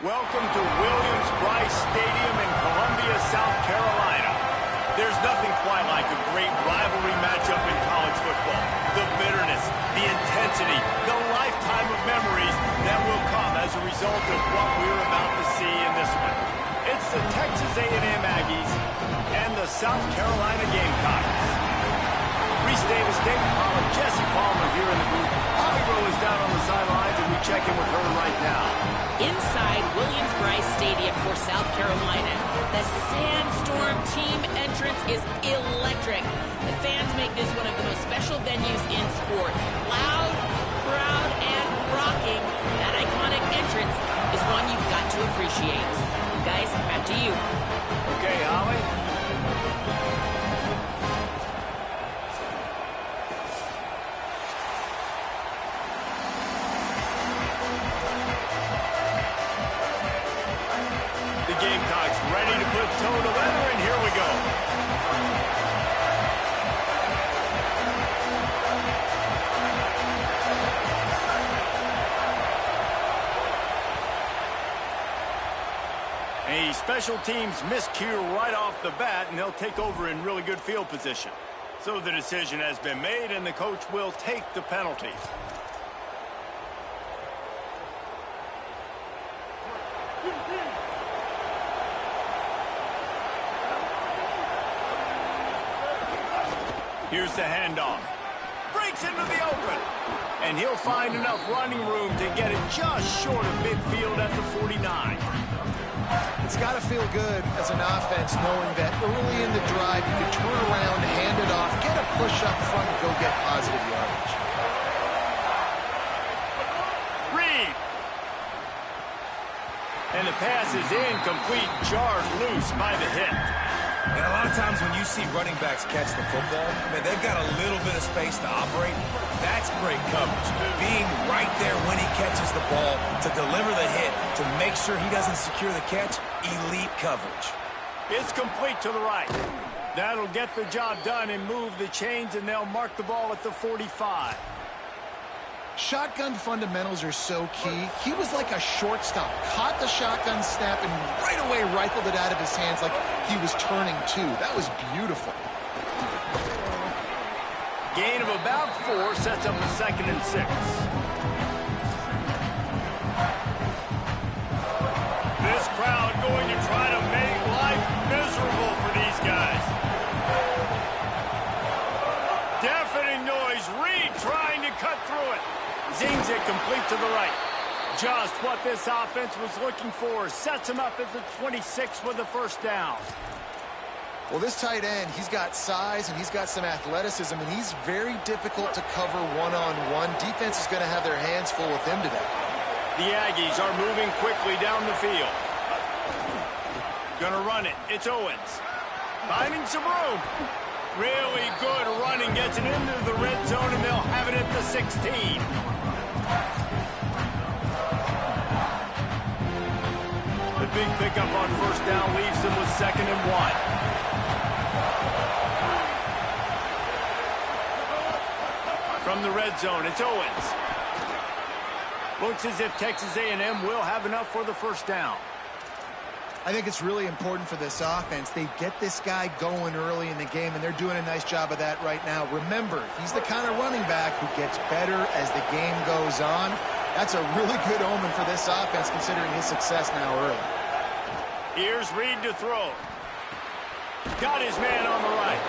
Welcome to Williams-Brice Stadium in Columbia, South Carolina. There's nothing quite like a great rivalry matchup in college football. The bitterness, the intensity, the lifetime of memories that will come as a result of what we're about to see in this one. It's the Texas A&M Aggies and the South Carolina Gamecocks. Reese Davis, David Pollard, Jesse Palmer here in the booth. Holly Rowe is down on the sidelines, and we check in with her right now. Inside Williams-Brice Stadium for South Carolina, the Sandstorm team entrance is electric. The fans make this one of the most special venues in sports. Loud, proud, and rocking. That iconic entrance is one you've got to appreciate. Guys, back to you. Okay, Holly. Gamecocks ready to put toe to leather, and here we go. A special teams miscue right off the bat, and they'll take over in really good field position. So the decision has been made, and the coach will take the penalty. Here's the handoff. Breaks into the open. And he'll find enough running room to get it just short of midfield at the 49. It's got to feel good as an offense knowing that early in the drive you can turn around, hand it off, get a push up front, and go get positive yardage. Reed. And the pass is incomplete, jarred loose by the hit. And a lot of times when you see running backs catch the football, man, they've got a little bit of space to operate. That's great coverage. Being right there when he catches the ball to deliver the hit, to make sure he doesn't secure the catch, elite coverage. It's complete to the right. That'll get the job done and move the chains, and they'll mark the ball at the 45. Shotgun fundamentals are so key. He was like a shortstop, caught the shotgun snap, and right away rifled it out of his hands like he was turning two. That was beautiful. Gain of about 4 sets up a 2nd and 6. This crowd going to try to make life miserable for these guys. Deafening noise. Reed trying to cut through it. Zings it complete to the right. Just what this offense was looking for. Sets him up at the 26 with the first down. Well, this tight end, he's got size and he's got some athleticism, and he's very difficult to cover one-on-one. Defense is going to have their hands full with him today. The Aggies are moving quickly down the field. Gonna run it. It's Owens. Finding some room. Really good running. Gets it into the red zone, and they'll have it at the 16. The big pickup on first down leaves them with 2nd and 1. From the red zone, it's Owens. Looks as if Texas A&M will have enough for the first down. I think it's really important for this offense. They get this guy going early in the game, and they're doing a nice job of that right now. Remember, he's the kind of running back who gets better as the game goes on. That's a really good omen for this offense, considering his success now early. Here's Reed to throw. Got his man on the right.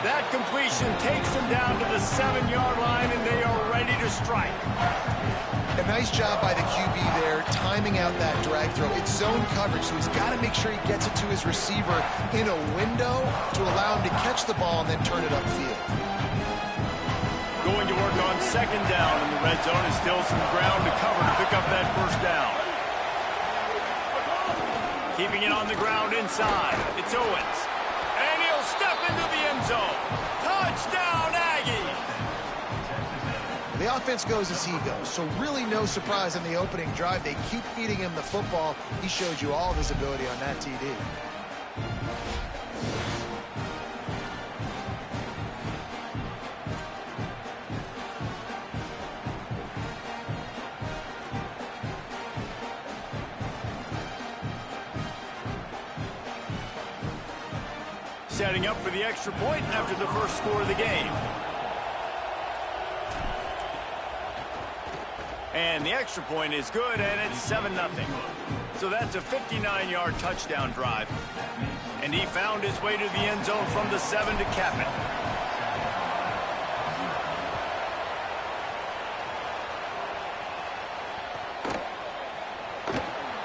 That completion takes them down to the 7-yard line, and they are ready to strike. A nice job by the QB there, timing out that drag throw. It's zone coverage, so he's got to make sure he gets it to his receiver in a window to allow him to catch the ball and then turn it upfield. Going to work on 2nd down in the red zone, is still some ground to cover to pick up that first down. Keeping it on the ground inside. It's Owens. And he'll step into the end zone. Touchdown, Aggies! The offense goes as he goes, so really no surprise on the opening drive. They keep feeding him the football. He showed you all of his ability on that TD. Setting up for the extra point after the first score of the game. And the extra point is good, and it's 7-0. So that's a 59-yard touchdown drive. And he found his way to the end zone from the 7 to cap it.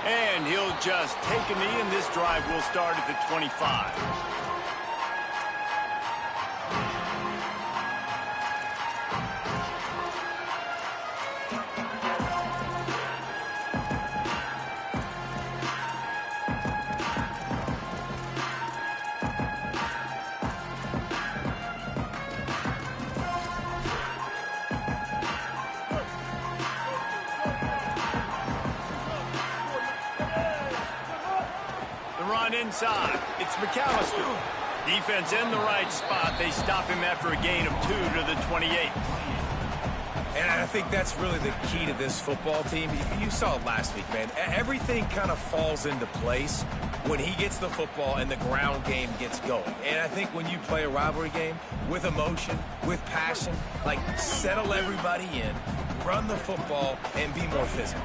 And he'll just take a knee, and this drive will start at the 25. Inside, it's McAllister. Defense in the right spot. They stop him after a gain of 2 to the 28. And I think that's really the key to this football team. You saw it last week, man. Everything kind of falls into place when he gets the football and the ground game gets going. And I think when you play a rivalry game with emotion, with passion, like settle everybody in, run the football, and be more physical.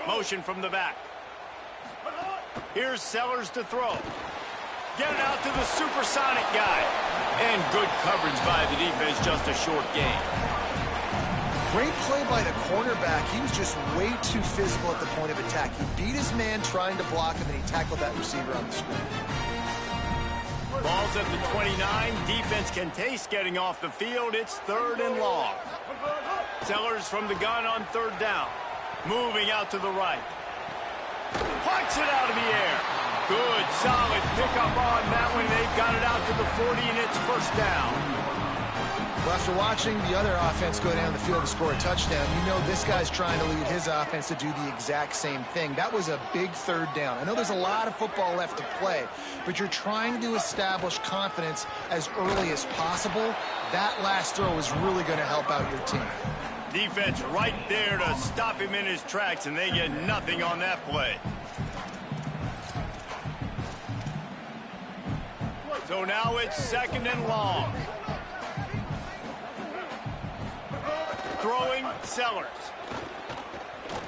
Motion from the back. Here's Sellers to throw. Get it out to the supersonic guy. And good coverage by the defense, just a short gain. Great play by the cornerback. He was just way too physical at the point of attack. He beat his man trying to block him, and he tackled that receiver on the screen. Ball's at the 29. Defense can taste getting off the field. It's 3rd and long. Sellers from the gun on 3rd down. Moving out to the right. Punts it out of the air. Good, solid pickup on that one. They've got it out to the 40, and it's first down. Well, after watching the other offense go down the field to score a touchdown, you know this guy's trying to lead his offense to do the exact same thing. That was a big 3rd down. I know there's a lot of football left to play, but you're trying to establish confidence as early as possible. That last throw is really going to help out your team. Defense right there to stop him in his tracks, and they get nothing on that play. So now it's 2nd and long. Throwing, Sellers.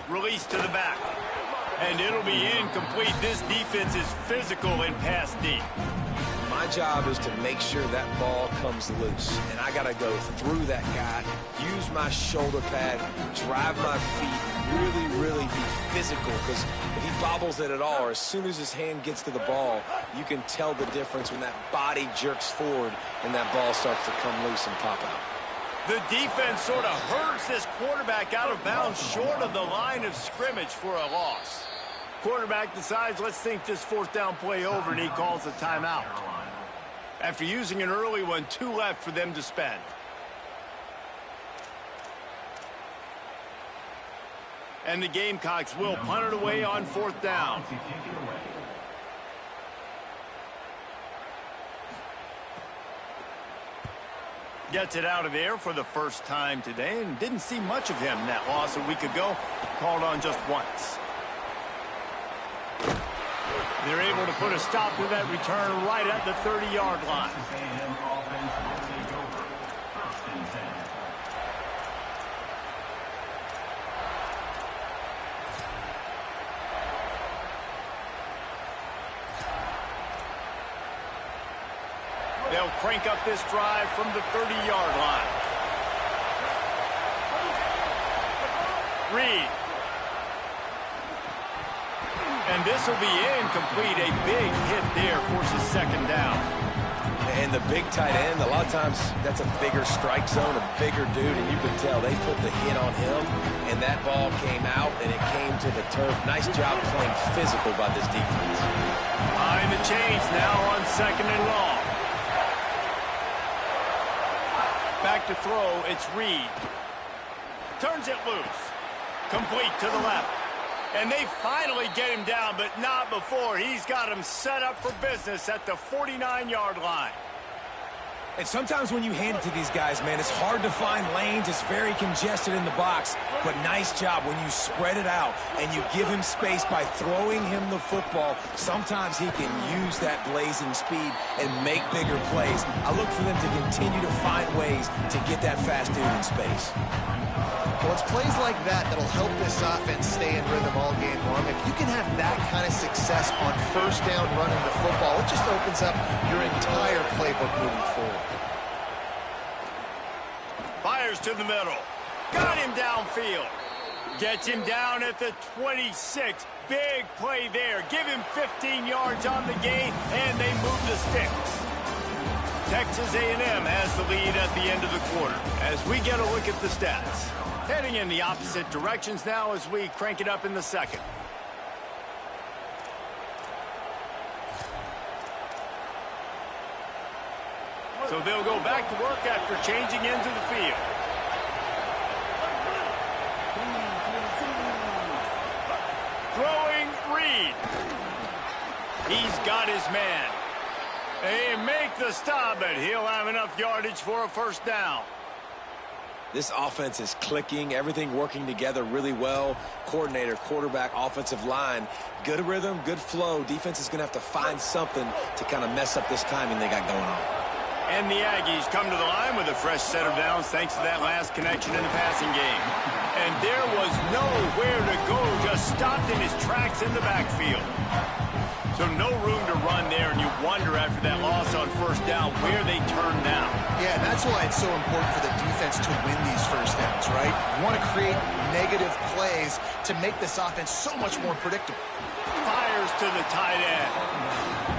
Release to the back. And it'll be incomplete. This defense is physical in pass deep. My job is to make sure that ball comes loose, and I got to go through that guy, use my shoulder pad, drive my feet, really be physical, because if he bobbles it at all, or as soon as his hand gets to the ball, you can tell the difference when that body jerks forward and that ball starts to come loose and pop out. The defense sort of hurts this quarterback out of bounds short of the line of scrimmage for a loss. Quarterback decides, let's think this fourth down play over, and he calls a timeout. After using an early one, 2 left for them to spend. And the Gamecocks will punt it away on fourth down. Gets it out of there for the first time today, and didn't see much of him. That loss a week ago, called on just once. They're able to put a stop to that return right at the 30-yard line. They'll crank up this drive from the 30-yard line. Reed. And this will be incomplete. A big hit there, forces second down. And the big tight end, a lot of times that's a bigger strike zone, a bigger dude, and you can tell they put the hit on him, and that ball came out, and it came to the turf. Nice job playing physical by this defense. Behind the chains now on second and long. Back to throw, it's Reed. Turns it loose. Complete to the left. And they finally get him down, but not before. He's got him set up for business at the 49-yard line. And sometimes when you hand it to these guys, man, it's hard to find lanes. It's very congested in the box. But nice job when you spread it out and you give him space by throwing him the football. Sometimes he can use that blazing speed and make bigger plays. I look for them to continue to find ways to get that fast dude in space. Well, it's plays like that that'll help this offense stay in rhythm all game long. If you can have that kind of success on first down running the football, it just opens up your entire playbook moving forward. Fires to the middle. Got him downfield. Gets him down at the 26. Big play there. Give him 15 yards on the gain, and they move the sticks. Texas A&M has the lead at the end of the quarter as we get a look at the stats. Heading in the opposite directions now as we crank it up in the second. So they'll go back to work after changing into the field. Throwing Reed. He's got his man. They make the stop, but he'll have enough yardage for a first down. This offense is clicking, everything working together really well. Coordinator, quarterback, offensive line, good rhythm, good flow. Defense is going to have to find something to kind of mess up this timing they got going on. And the Aggies come to the line with a fresh set of downs thanks to that last connection in the passing game. And there was nowhere to go, just stopped in his tracks in the backfield. So no room to run there, and you wonder after that loss on first down where they turn now. Yeah, that's why it's so important for the defense to win these first downs, right? You want to create negative plays to make this offense so much more predictable. Fires to the tight end.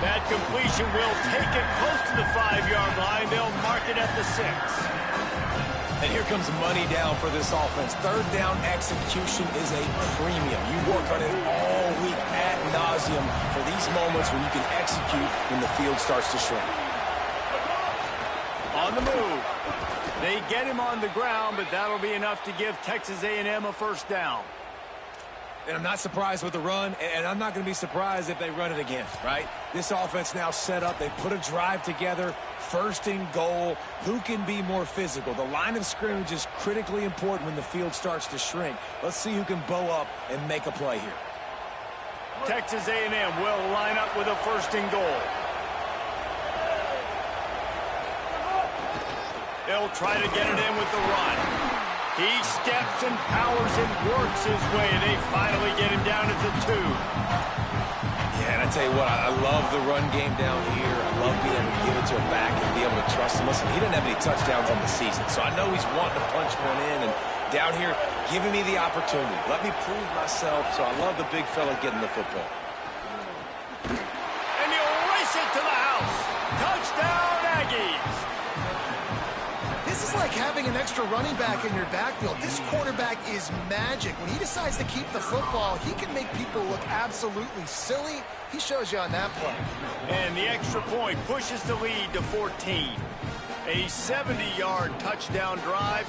That completion will take it close to the 5-yard line. They'll mark it at the 6. And here comes money down for this offense. Third down execution is a premium. You work on it all week ad nauseum for these moments when you can execute when the field starts to shrink. On the move. They get him on the ground, but that'll be enough to give Texas A&M a first down. And I'm not surprised with the run, and I'm not going to be surprised if they run it again, right? This offense now set up. They've put a drive together, first and goal. Who can be more physical? The line of scrimmage is critically important when the field starts to shrink. Let's see who can bow up and make a play here. Texas A&M will line up with a first and goal. They'll try to get it in with the run. He steps and powers and works his way. They finally get him down at the 2. Yeah, and I tell you what, I love the run game down here. I love being able to give it to him back and be able to trust him. Listen, he didn't have any touchdowns on the season, so I know he's wanting to punch one in. And down here, giving me the opportunity. Let me prove myself, so I love the big fella getting the football. And he'll race it to the house. Touchdown, Aggies. This is like having an extra running back in your backfield. This quarterback is magic. When he decides to keep the football, he can make people look absolutely silly. He shows you on that play. And the extra point pushes the lead to 14. A 70-yard touchdown drive,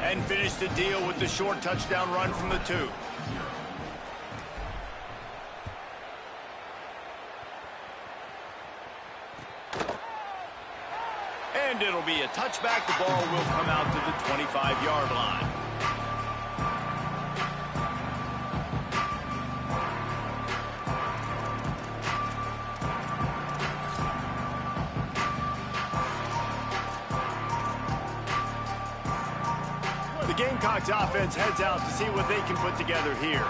and finish the deal with the short touchdown run from the 2. And it'll be a touchback. The ball will come out to the 25-yard line. The Gamecocks offense heads out to see what they can put together here.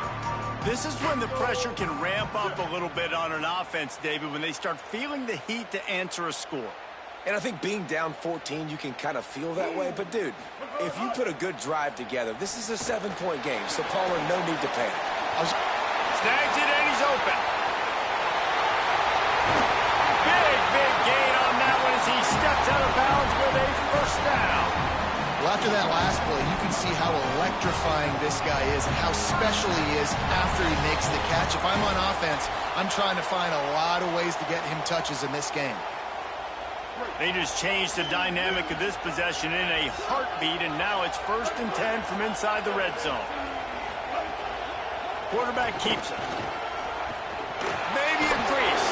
This is when the pressure can ramp up a little bit on an offense, David, when they start feeling the heat to answer a score. And I think being down 14, you can kind of feel that way. But, dude, if you put a good drive together, this is a 7-point game. So, Paula, no need to panic. Snags it, and he's open. Big gain on that one as he steps out of bounds with a first down. Well, after that last play, you can see how electrifying this guy is and how special he is after he makes the catch. If I'm on offense, I'm trying to find a lot of ways to get him touches in this game. They just changed the dynamic of this possession in a heartbeat, and now it's 1st and 10 from inside the red zone. Quarterback keeps it. Maybe a crease.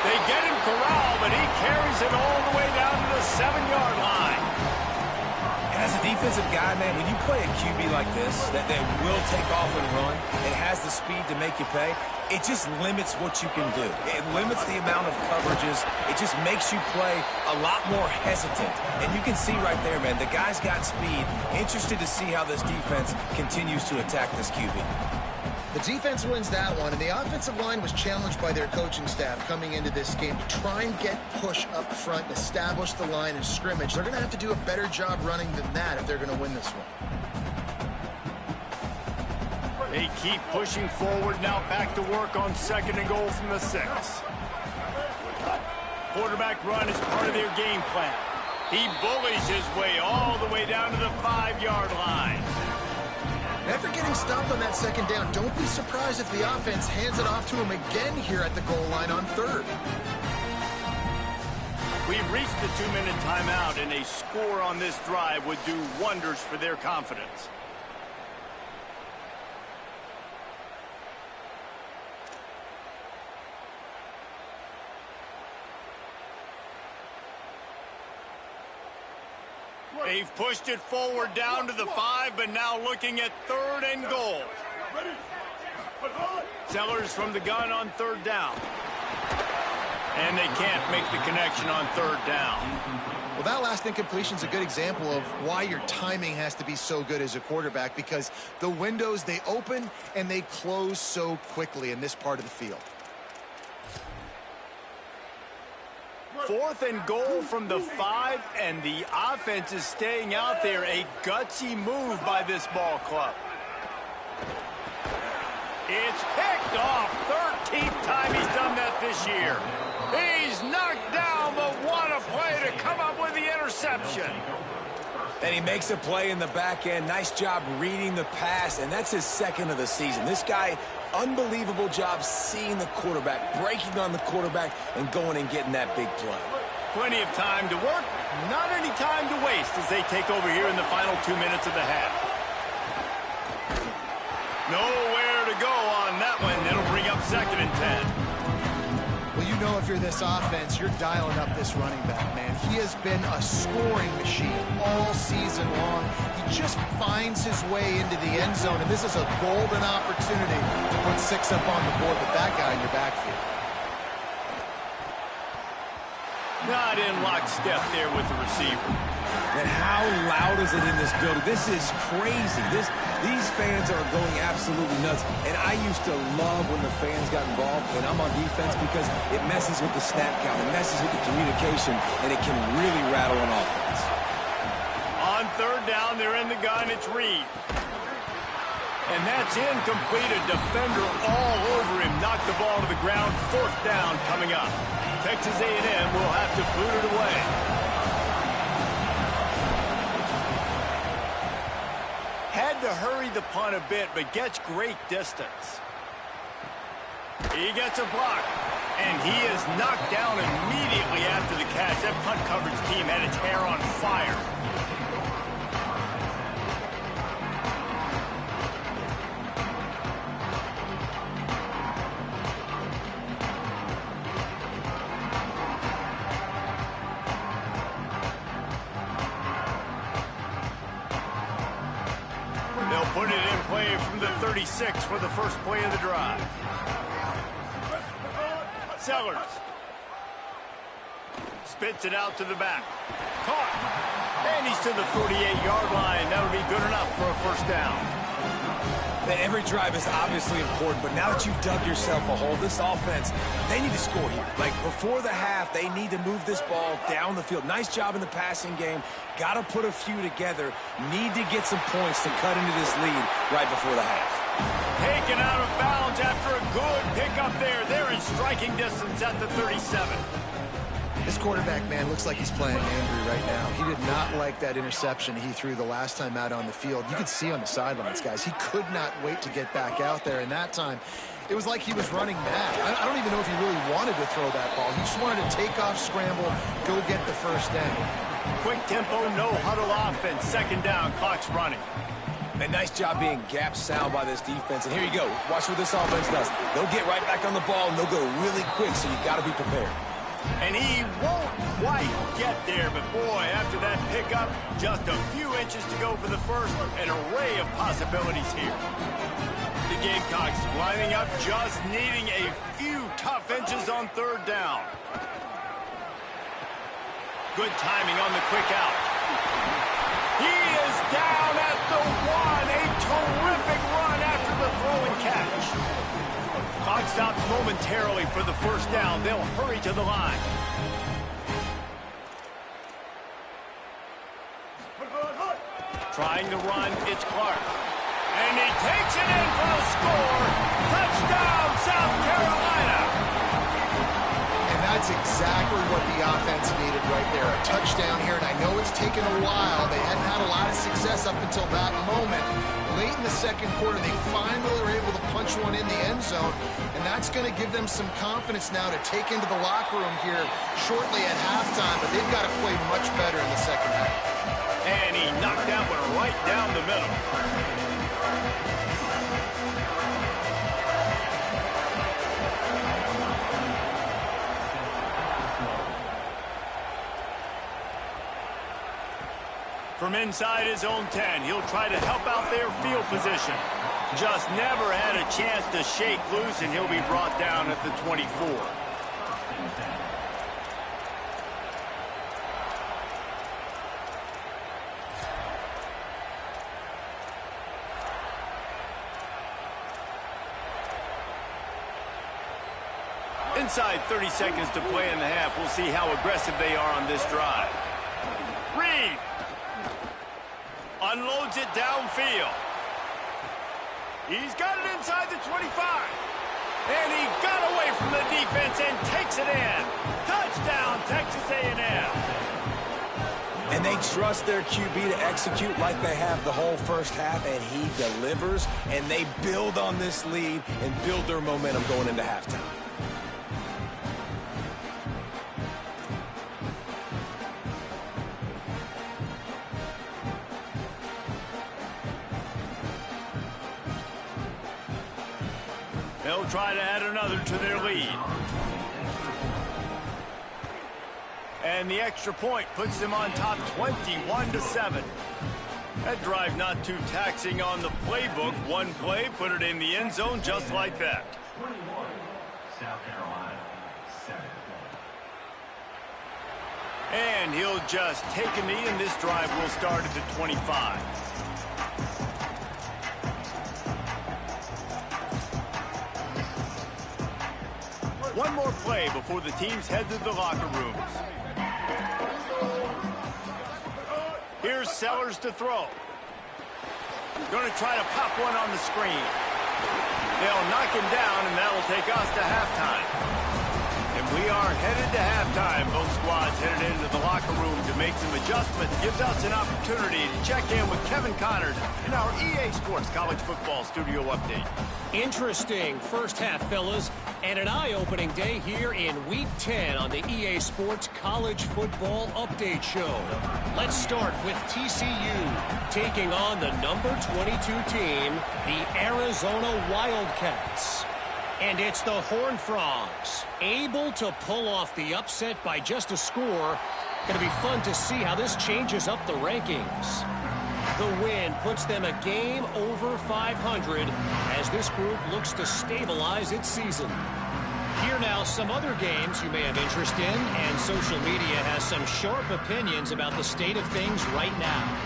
They get him corralled, but he carries it all the way down to the 7-yard line. And as a defensive guy, man, when you play a QB like this, that will take off and run and has the speed to make you pay, it just limits what you can do. It limits the amount of coverages. It just makes you play a lot more hesitant. And you can see right there, man, the guy's got speed. Interested to see how this defense continues to attack this QB. The defense wins that one, and the offensive line was challenged by their coaching staff coming into this game to try and get push up front and establish the line of scrimmage. They're going to have to do a better job running than that if they're going to win this one. They keep pushing forward, now back to work on 2nd and goal from the 6. Quarterback run is part of their game plan. He bullies his way all the way down to the 5-yard line. After getting stopped on that 2nd down, don't be surprised if the offense hands it off to him again here at the goal line on 3rd. We've reached the 2-minute timeout, and a score on this drive would do wonders for their confidence. They've pushed it forward down to the 5, but now looking at 3rd and goal. Sellers from the gun on 3rd down. And they can't make the connection on 3rd down. Well, that last incompletion is a good example of why your timing has to be so good as a quarterback, because the windows, they open and they close so quickly in this part of the field. 4th and goal from the 5, and the offense is staying out there. A gutsy move by this ball club. It's picked off. 13th time he's done that this year. He's knocked down, but what a play to come up with the interception. And he makes a play in the back end. Nice job reading the pass, and that's his 2nd of the season. This guy, unbelievable job seeing the quarterback, breaking on the quarterback, and going and getting that big play. Plenty of time to work, not any time to waste as they take over here in the final 2 minutes of the half. Nowhere to go on that one. It'll bring up 2nd and 10. Well, you know if you're this offense, you're dialing up this running back, man. He has been a scoring machine all season long. He just finds his way into the end zone, and this is a golden opportunity to put 6 up on the board with that guy in your backfield. Not in lockstep there with the receiver. And how loud is it in this building? This is crazy. These fans are going absolutely nuts. And I used to love when the fans got involved, and I'm on defense, because it messes with the snap count, it messes with the communication, and it can really rattle an offense. On 3rd down, they're in the gun. It's Reed. And that's incomplete. A defender all over him. Knocked the ball to the ground. 4th down coming up. Texas A&M will have to boot it away. had to hurry the punt a bit, but gets great distance. He gets a block, and he is knocked down immediately after the catch. That punt coverage team had its hair on fire. They'll put it in play from the 36 for the first play of the drive. Sellers spits it out to the back. Caught. And he's to the 48-yard line. That'll be good enough for a first down. Every drive is obviously important, but now that you've dug yourself a hole, this offense, they need to score here. Like, before the half, they need to move this ball down the field. Nice job in the passing game. Got to put a few together. Need to get some points to cut into this lead right before the half. Taken out of bounds after a good pickup there. They're in striking distance at the 37. This quarterback, man, looks like he's playing angry right now. He did not like that interception he threw the last time out on the field. You could see on the sidelines, guys. He could not wait to get back out there. And that time, it was like he was running mad. I don't even know if he really wanted to throw that ball. He just wanted to take off, scramble, go get the first down. Quick tempo, no huddle offense. Second down, clock's running. And nice job being gap sound by this defense. And here you go. Watch what this offense does. They'll get right back on the ball, and they'll go really quick, so you got to be prepared. And he won't quite get there, but boy, after that pickup, just a few inches to go for the first. An array of possibilities here. The Gamecocks lining up, just needing a few tough inches on third down. Good timing on the quick out. He is down at the one. A terrific run after the throw and catch. Clock stops momentarily for the first down. They'll hurry to the line. Trying to run, it's Clark. And he takes it in for the score. Touchdown, South Carolina. And that's exactly what the offense needed right there. A touchdown here, and I know it's taken a while. They hadn't had a lot of success up until that moment. Late in the second quarter, they finally were able to punch one in the end zone, and that's going to give them some confidence now to take into the locker room here shortly at halftime, but they've got to play much better in the second half. And he knocked that one right down the middle. From inside his own 10, he'll try to help out their field position. Just never had a chance to shake loose, and he'll be brought down at the 24. Inside 30 seconds to play in the half. We'll see how aggressive they are on this drive. Reed unloads it downfield. He's got it inside the 25. And he got away from the defense and takes it in. Touchdown, Texas A&M. And they trust their QB to execute like they have the whole first half, and he delivers, and they build on this lead and build their momentum going into halftime. They'll try to add another to their lead. And the extra point puts them on top 21-7. That drive not too taxing on the playbook. One play, put it in the end zone just like that. 21, South Carolina, 7 points. And he'll just take a knee, and this drive will start at the 25. One more play before the teams head to the locker rooms. Here's Sellers to throw. Going to try to pop one on the screen. They'll knock him down, and that'll take us to halftime. And we are headed to halftime. Both squads headed into the locker room to make some adjustments. Gives us an opportunity to check in with Kevin Connors in our EA Sports College Football Studio Update. Interesting first half, fellas, and an eye-opening day here in Week 10 on the EA Sports College Football Update Show. Let's start with TCU taking on the number 22 team, the Arizona Wildcats. And it's the Horned Frogs, able to pull off the upset by just a score. Going to be fun to see how this changes up the rankings. The win puts them a game over 500 as this group looks to stabilize its season. Here now some other games you may have interest in, and social media has some sharp opinions about the state of things right now.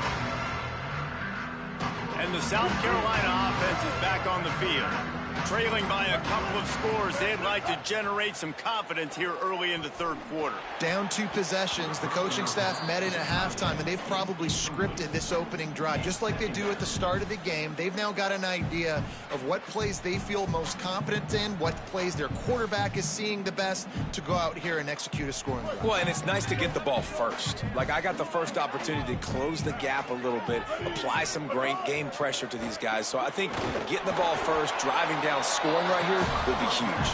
And the South Carolina offense is back on the field. Trailing by a couple of scores, they'd like to generate some confidence here early in the third quarter. Down 2 possessions, the coaching staff met in at halftime, and they've probably scripted this opening drive. Just like they do at the start of the game, they've now got an idea of what plays they feel most confident in, what plays their quarterback is seeing the best to go out here and execute a scoring drive. Well, and it's nice to get the ball first. Like, I got the first opportunity to close the gap a little bit, apply some great game pressure to these guys. So I think getting the ball first, driving down, scoring right here will be huge.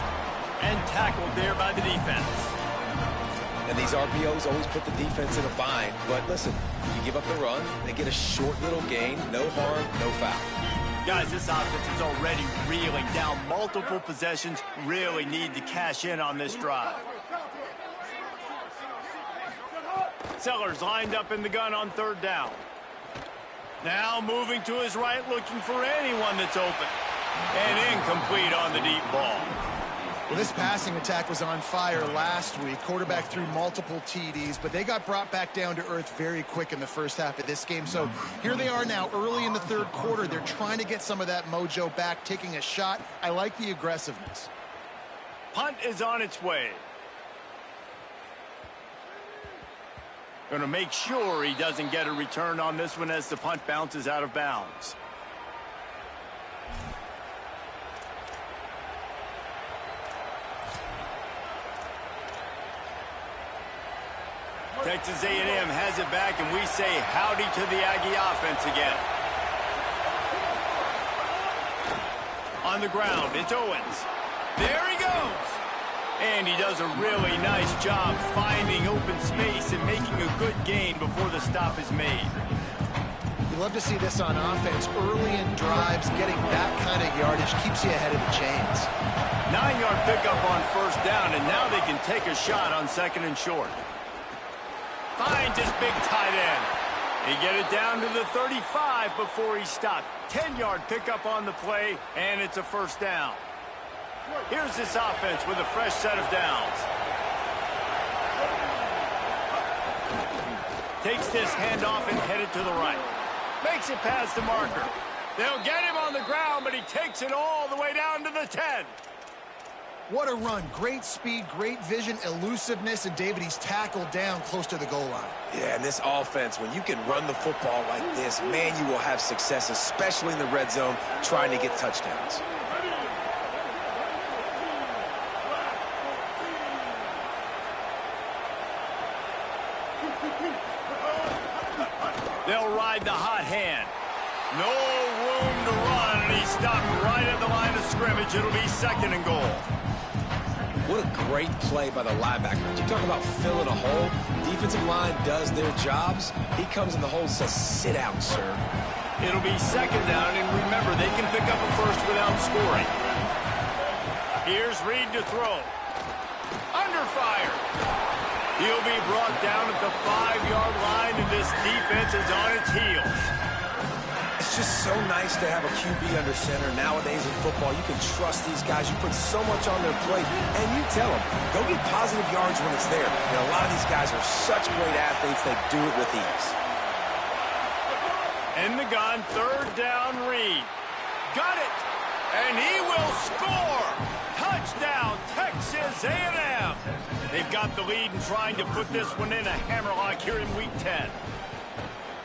And tackled there by the defense. And these RPOs always put the defense in a bind. But listen, you give up the run, they get a short little gain, no harm, no foul. Guys, this offense is already reeling down multiple possessions. Really need to cash in on this drive. Sellers lined up in the gun on third down. Now moving to his right, looking for anyone that's open. And incomplete on the deep ball. Well, this passing attack was on fire last week. Quarterback threw multiple TDs, but they got brought back down to earth very quick in the first half of this game. So here they are now early in the third quarter. They're trying to get some of that mojo back, taking a shot. I like the aggressiveness. Punt is on its way. Going to make sure he doesn't get a return on this one as the punt bounces out of bounds. Texas A&M has it back, and we say howdy to the Aggie offense again. On the ground, it's Owens. There he goes. And he does a really nice job finding open space and making a good gain before the stop is made. You love to see this on offense. Early in drives, getting that kind of yardage keeps you ahead of the chains. 9-yard pickup on first down, and now they can take a shot on second and short. Finds his big tight end. He get it down to the 35 before he stopped. 10-yard pickup on the play, and it's a first down. Here's this offense with a fresh set of downs. Takes this handoff and headed to the right. Makes it past the marker. They'll get him on the ground, but he takes it all the way down to the 10. What a run. Great speed, great vision, elusiveness, and David, he's tackled down close to the goal line. Yeah, and this offense, when you can run the football like this, man, you will have success, especially in the red zone, trying to get touchdowns. They'll ride the hot hand. No room to run, and he stopped right at the line of scrimmage. It'll be second and goal. What a great play by the linebacker. You talk about filling a hole. Defensive line does their jobs. He comes in the hole and says, sit down, sir. It'll be second down, and remember, they can pick up a first without scoring. Here's Reed to throw. Under fire. He'll be brought down at the 5-yard line, and this defense is on its heels. It's just so nice to have a QB under center. Nowadays in football, you can trust these guys. You put so much on their plate, and you tell them, go get positive yards when it's there. And a lot of these guys are such great athletes, they do it with ease. In the gun, third down, Reed. Got it, and he will score. Touchdown, Texas A&M. They've got the lead and trying to put this one in a hammerlock here in Week 10.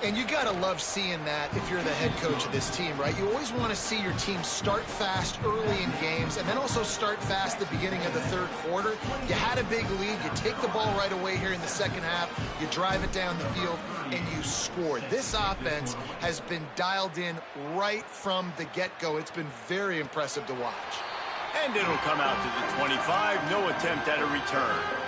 And you got to love seeing that if you're the head coach of this team, right? You always want to see your team start fast early in games and then also start fast at the beginning of the third quarter. You had a big lead. You take the ball right away here in the second half. You drive it down the field, and you score. This offense has been dialed in right from the get-go. It's been very impressive to watch. And it'll come out to the 25. No attempt at a return.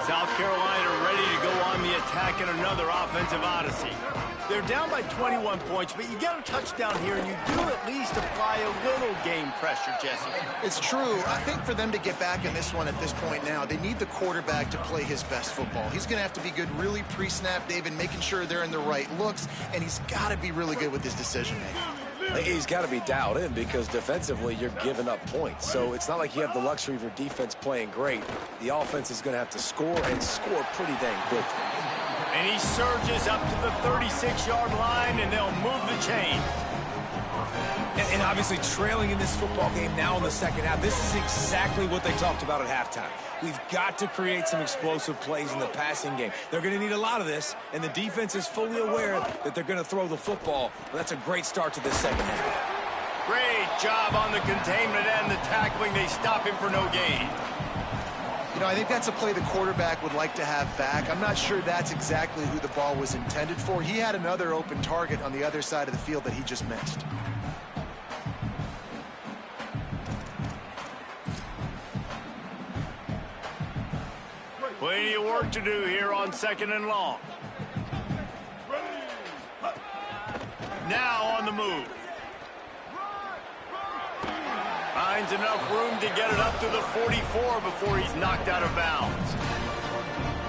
South Carolina ready to go on the attack in another offensive odyssey. They're down by 21 points, but you get a touchdown here, and you do at least apply a little game pressure, Jesse. It's true. I think for them to get back in this one at this point now, they need the quarterback to play his best football. He's going to have to be good really pre-snap, David, making sure they're in the right looks, and he's got to be really good with his decision-making. He's got to be dialed in because defensively you're giving up points. So it's not like you have the luxury of your defense playing great. The offense is going to have to score and score pretty dang quickly. And he surges up to the 36-yard line, and they'll move the chain. And obviously trailing in this football game now in the second half, this is exactly what they talked about at halftime. We've got to create some explosive plays in the passing game. They're going to need a lot of this, and the defense is fully aware that they're going to throw the football. But that's a great start to this second half. Great job on the containment and the tackling. They stop him for no gain. You know, I think that's a play the quarterback would like to have back. I'm not sure that's exactly who the ball was intended for. He had another open target on the other side of the field that he just missed. Plenty of work to do here on 2nd and long. Now on the move. Finds enough room to get it up to the 44 before he's knocked out of bounds.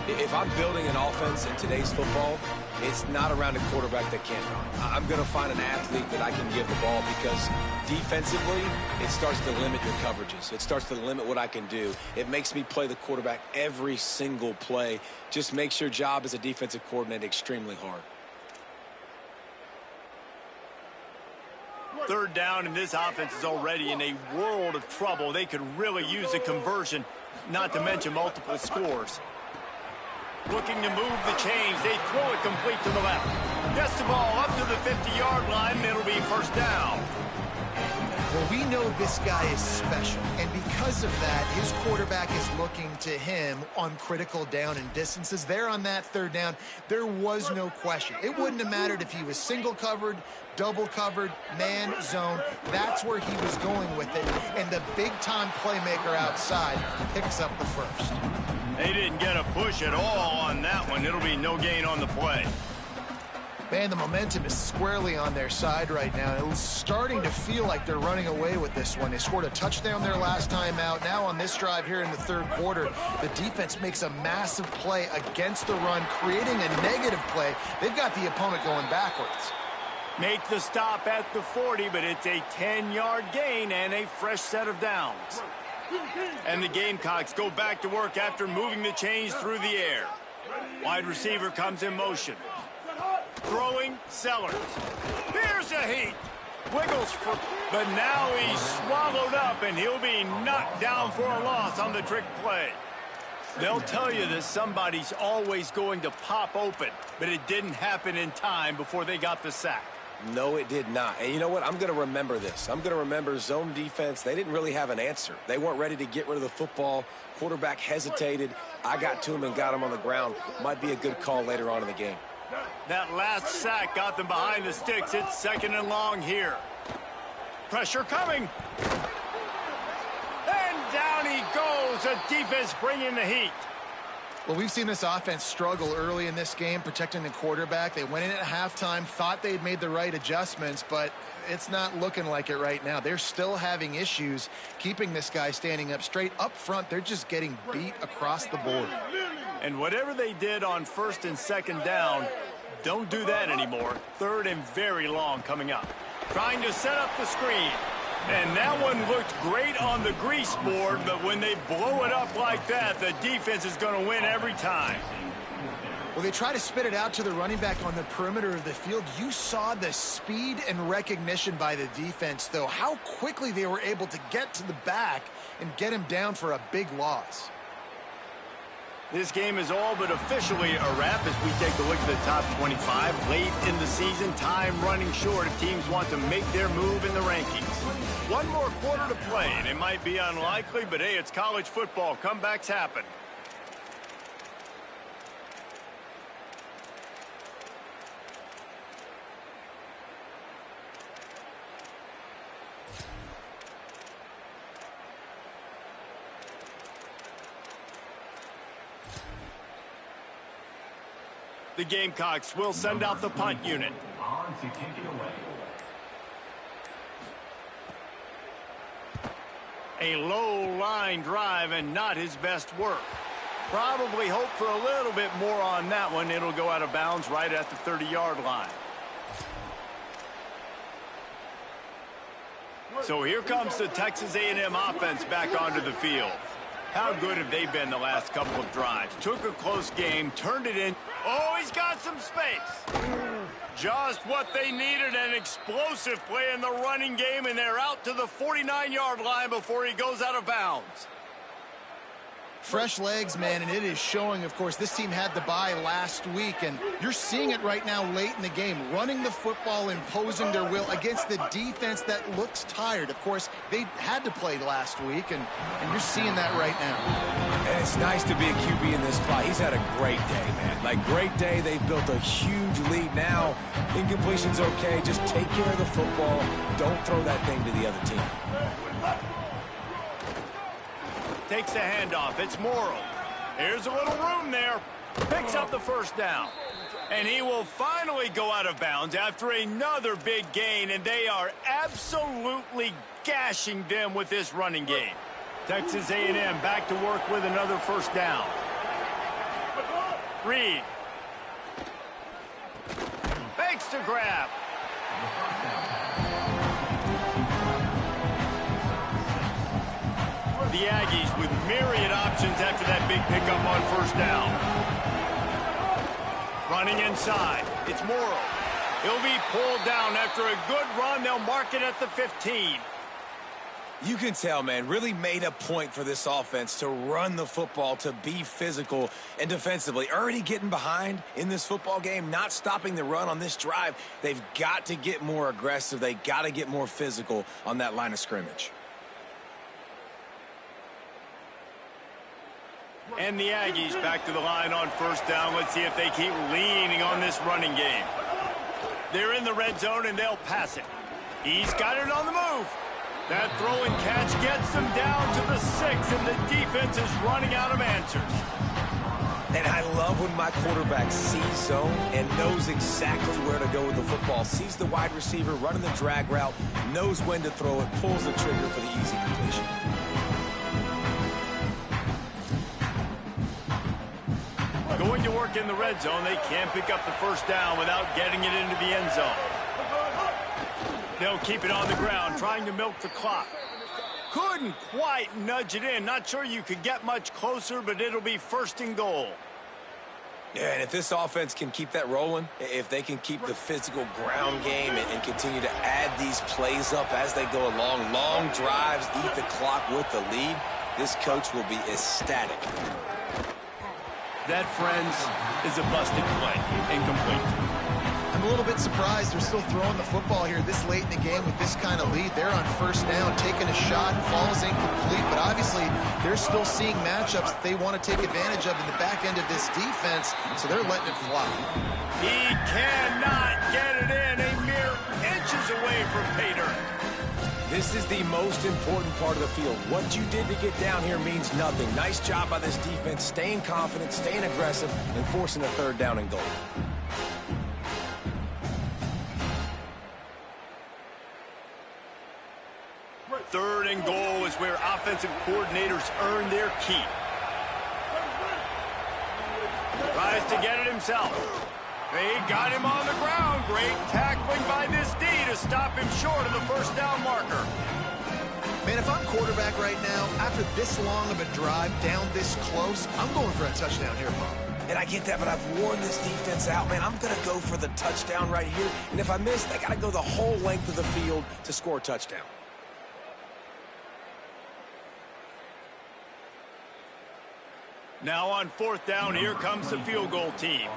If I'm building an offense in today's football, it's not around a quarterback that can't run. I'm going to find an athlete that I can give the ball because defensively, it starts to limit your coverages. It starts to limit what I can do. It makes me play the quarterback every single play. Just makes your job as a defensive coordinator extremely hard. Third down, and this offense is already in a world of trouble. They could really use a conversion, not to mention multiple scores. Looking to move the chains. They throw it complete to the left. Gets the ball up to the 50-yard line, and it'll be first down. Well, we know this guy is special, and because of that, his quarterback is looking to him on critical down and distances. There on that third down, there was no question. It wouldn't have mattered if he was single covered, double covered, man, zone. That's where he was going with it, and the big-time playmaker outside picks up the first. They didn't get a push at all on that one. It'll be no gain on the play. Man, the momentum is squarely on their side right now. It's starting to feel like they're running away with this one. They scored a touchdown their last time out. Now on this drive here in the third quarter, the defense makes a massive play against the run, creating a negative play. They've got the opponent going backwards. Make the stop at the 40, but it's a 10-yard gain and a fresh set of downs. And the Gamecocks go back to work after moving the chains through the air. Wide receiver comes in motion. Throwing, Sellers. Here's a heat. Wiggles for, but now he's swallowed up, and he'll be knocked down for a loss on the trick play. They'll tell you that somebody's always going to pop open, but it didn't happen in time before they got the sack. No, it did not. And you know what? I'm going to remember this. I'm going to remember zone defense. They didn't really have an answer. They weren't ready to get rid of the football. Quarterback hesitated. I got to him and got him on the ground. Might be a good call later on in the game. That last sack got them behind the sticks. It's 2nd and long here. Pressure coming. And down he goes. The defense bringing the heat. Well, we've seen this offense struggle early in this game, protecting the quarterback. They went in at halftime, thought they'd made the right adjustments, but it's not looking like it right now. They're still having issues keeping this guy standing up straight. Up front, they're just getting beat across the board. And whatever they did on 1st and 2nd down, don't do that anymore. 3rd and very long coming up. Trying to set up the screen. And that one looked great on the grease board, but when they blow it up like that, the defense is going to win every time. Well, they try to spit it out to the running back on the perimeter of the field. You saw the speed and recognition by the defense, though, how quickly they were able to get to the back and get him down for a big loss. This game is all but officially a wrap as we take a look at the top 25. Late in the season, time running short if teams want to make their move in the rankings. One more quarter to play, and it might be unlikely, but hey, it's college football. Comebacks happen. The Gamecocks will send out the punt unit. On to kick it away. A low line drive and not his best work. Probably hope for a little bit more on that one. It'll go out of bounds right at the 30-yard line. So here comes the Texas A&M offense back onto the field. How good have they been the last couple of drives? Took a close game, turned it in. Oh, he's got some space. Just what they needed, an explosive play in the running game, and they're out to the 49-yard line before he goes out of bounds. Fresh legs, man, and it is showing. Of course, this team had the bye last week, and you're seeing it right now late in the game, running the football, imposing their will against the defense that looks tired. Of course, they had to play last week, and you're seeing that right now. And it's nice to be a QB in this spot. He's had a great day, man. Like, great day. They've built a huge lead now. Incompletion's okay. Just take care of the football. Don't throw that thing to the other team. Takes the handoff. It's Morrill. Here's a little room there. Picks up the first down. And he will finally go out of bounds after another big gain, and they are absolutely gashing them with this running game. Texas A&M back to work with another first down. Reed. Fakes to grab. The Aggies with myriad options after that big pickup on first down. Running inside. It's Morrill. He'll be pulled down after a good run. They'll mark it at the 15. You can tell, man, really made a point for this offense to run the football, to be physical and defensively. Already getting behind in this football game, not stopping the run on this drive. They've got to get more aggressive. They got to get more physical on that line of scrimmage. And the Aggies back to the line on first down. Let's see if they keep leaning on this running game. They're in the red zone, and they'll pass it. He's got it on the move. That throw and catch gets them down to the 6, and the defense is running out of answers. And I love when my quarterback sees zone and knows exactly where to go with the football. Sees the wide receiver running the drag route, knows when to throw it, pulls the trigger for the easy completion. Going to work in the red zone, they can't pick up the first down without getting it into the end zone. They'll keep it on the ground, trying to milk the clock. Couldn't quite nudge it in. Not sure you could get much closer, but it'll be first and goal. Yeah, and if this offense can keep that rolling, if they can keep the physical ground game and continue to add these plays up as they go along, long drives, eat the clock with the lead, this coach will be ecstatic. That, friends, is a busted play. Incomplete. I'm a little bit surprised they're still throwing the football here this late in the game with this kind of lead. They're on first down, taking a shot, falls incomplete, but obviously they're still seeing matchups that they want to take advantage of in the back end of this defense, so they're letting it fly. He cannot get it in, a mere inches away from pay dirt. This is the most important part of the field. What you did to get down here means nothing. Nice job by this defense, staying confident, staying aggressive, and forcing a third down and goal. Third and goal is where offensive coordinators earn their keep. Tries to get it himself. They got him on the ground. Great tackling by this D to stop him short of the first down marker. Man, if I'm quarterback right now, after this long of a drive, down this close, I'm going for a touchdown here, Bob. And I get that, but I've worn this defense out, man. I'm going to go for the touchdown right here. And if I miss, I got to go the whole length of the field to score a touchdown. Now on 4th down, here comes the field goal team.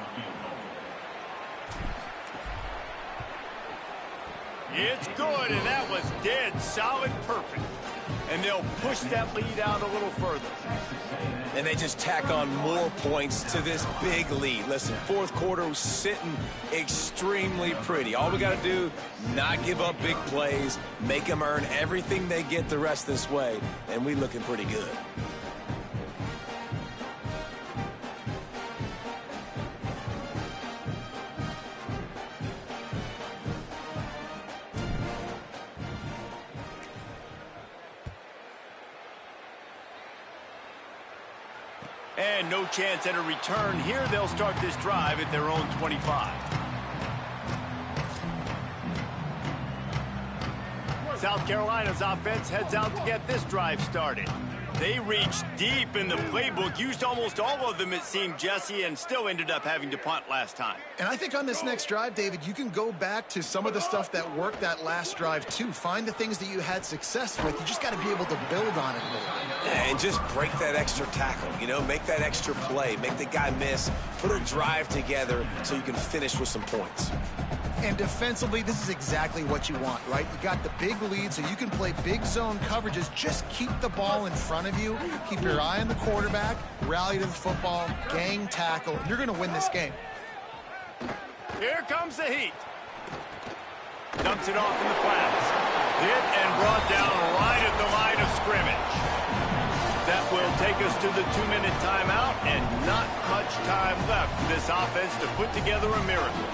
It's good, and that was dead solid perfect. And they'll push that lead out a little further. And they just tack on more points to this big lead. Listen, 4th quarter was sitting extremely pretty. All we got to do, not give up big plays, make them earn everything they get the rest this way, and we looking pretty good. And no chance at a return here. They'll start this drive at their own 25. South Carolina's offense heads out to get this drive started. They reached deep in the playbook, used almost all of them, it seemed, Jesse, and still ended up having to punt last time. And I think on this next drive, David, you can go back to some of the stuff that worked that last drive, too. Find the things that you had success with. You just got to be able to build on it a little bit. And just break that extra tackle, you know, make that extra play, make the guy miss, put a drive together so you can finish with some points. And defensively, this is exactly what you want, right? You got the big lead, so you can play big zone coverages. Just keep the ball in front of you. Keep your eye on the quarterback, rally to the football, gang tackle, and you're going to win this game. Here comes the heat. Dumps it off in the flats. Hit and brought down right at the line of scrimmage. That will take us to the 2-minute timeout, and not much time left for this offense to put together a miracle.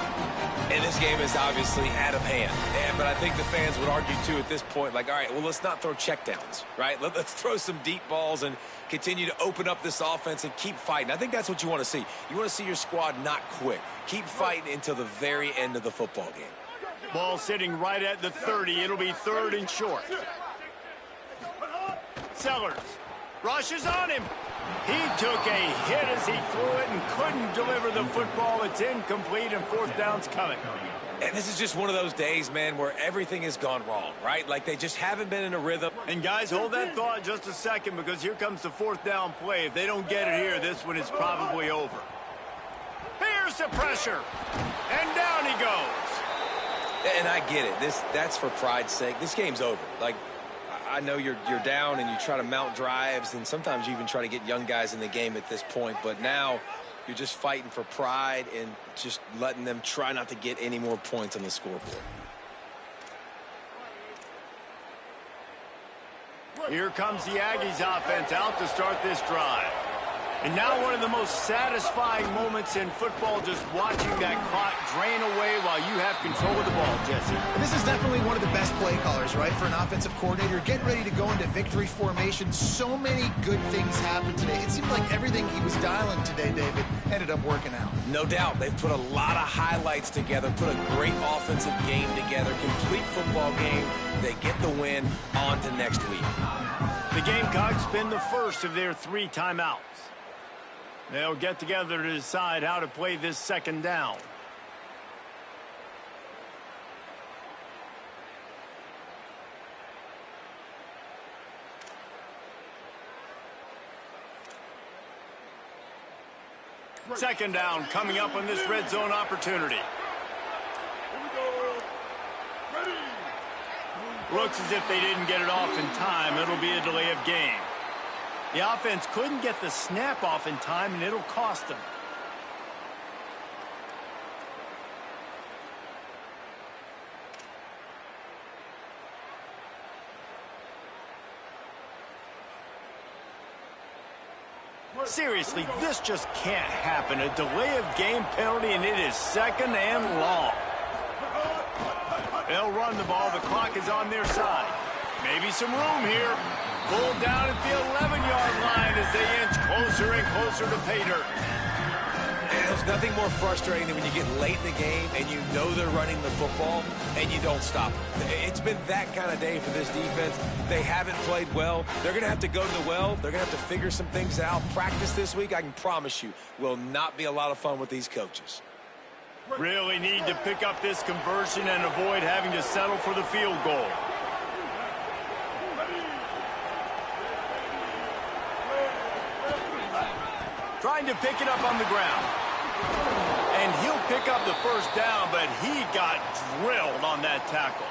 And this game is obviously out of hand. But I think the fans would argue, too, at this point, like, all right, well, let's not throw checkdowns, right? Let's throw some deep balls and continue to open up this offense and keep fighting. I think that's what you want to see. You want to see your squad not quit. Keep fighting until the very end of the football game. Ball sitting right at the 30. It'll be 3rd and short. Sellers rushes on him. He took a hit as he threw it and couldn't deliver the football. It's incomplete, and 4th down's coming. And this is just one of those days, man, where everything has gone wrong, right? Like they just haven't been in a rhythm. And guys, hold that thought just a second, because here comes the 4th down play. If they don't get it here, this one is probably over. Here's the pressure. And down he goes. And I get it. That's for pride's sake. This game's over. Like, I know you're down and you try to mount drives, and sometimes you even try to get young guys in the game at this point. But now you're just fighting for pride and just letting them try not to get any more points on the scoreboard. Here comes the Aggies offense out to start this drive. And now one of the most satisfying moments in football, just watching that clock drain away while you have control of the ball, Jesse. And this is definitely one of the best play callers, right, for an offensive coordinator. Getting ready to go into victory formation. So many good things happened today. It seemed like everything he was dialing today, David, ended up working out. No doubt. They've put a lot of highlights together, put a great offensive game together, complete football game. They get the win. On to next week. The Gamecocks spend the first of their 3 timeouts. They'll get together to decide how to play this 2nd down. Second down coming up on this red zone opportunity. Looks as if they didn't get it off in time. It'll be a delay of game. The offense couldn't get the snap off in time, and it'll cost them. Seriously, this just can't happen. A delay of game penalty, and it is 2nd and long. They'll run the ball. The clock is on their side. Maybe some room here. Pulled down at the 11-yard line as they inch closer and closer to pay dirt. And there's nothing more frustrating than when you get late in the game and you know they're running the football and you don't stop them. It's been that kind of day for this defense. They haven't played well. They're going to have to go to the well. They're going to have to figure some things out. Practice this week, I can promise you, will not be a lot of fun with these coaches. Really need to pick up this conversion and avoid having to settle for the field goal. Trying to pick it up on the ground. And he'll pick up the first down, but he got drilled on that tackle.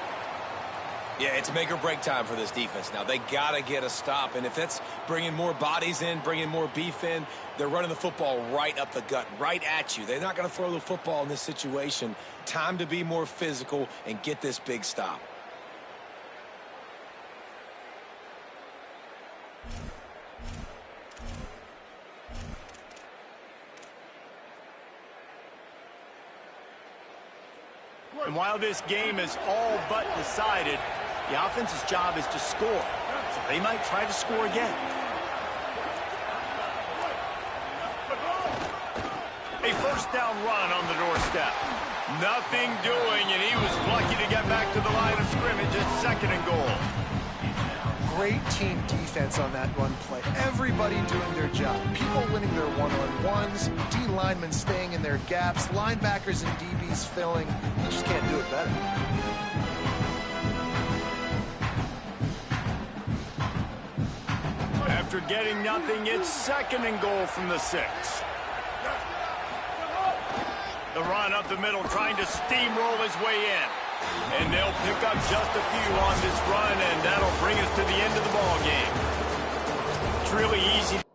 Yeah, it's make or break time for this defense now. They got to get a stop, and if that's bringing more bodies in, bringing more beef in, they're running the football right up the gut, right at you. They're not going to throw the football in this situation. Time to be more physical and get this big stop. And while this game is all but decided, the offense's job is to score. So they might try to score again. A first down run on the doorstep. Nothing doing, and he was lucky to get back to the line of scrimmage at 2nd and goal. Great team defense on that run play. Everybody doing their job. People winning their one-on-ones, D linemen staying in their gaps, linebackers and DBs filling. You just can't do it better. After getting nothing, it's 2nd and goal from the 6. The run up the middle, trying to steamroll his way in. And they'll pick up just a few on this run, and that'll bring us to the end of the ball game. It's really easy.